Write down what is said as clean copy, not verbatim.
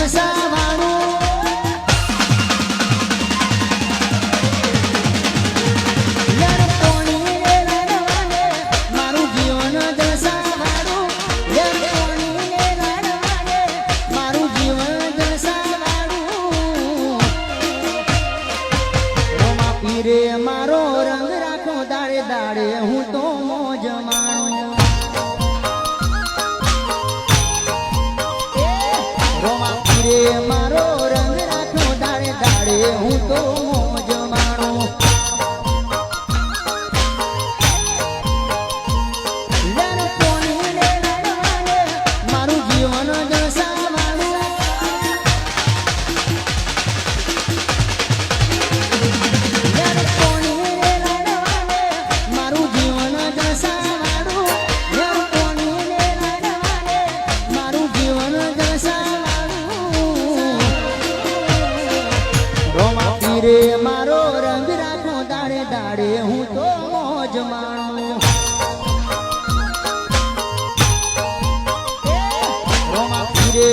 જલસાવાળું લડકોણીને લડવાને મારું જીવન જલસાવાળું લડકોણીને લડવાને મારું જીવન જલસાવાળું રોમા પીરે મારો રંગ રાખો દાડે દાડે હું તો મોજ માણું મારો રંગ રાખો દાડે દાડે હું તો મોજ માણું લડકોણીને લડવાને મારું જીવન જલસાવાળું લડકોણીને લડવાને મારું જીવન જલસાવાળું લડકોણીને લડવાને મારું જીવન જલસાવાળું રોમા પીરે મારો રંગ રાખો દાડે દાડે હું તો મોજ માણું રોમા પીરે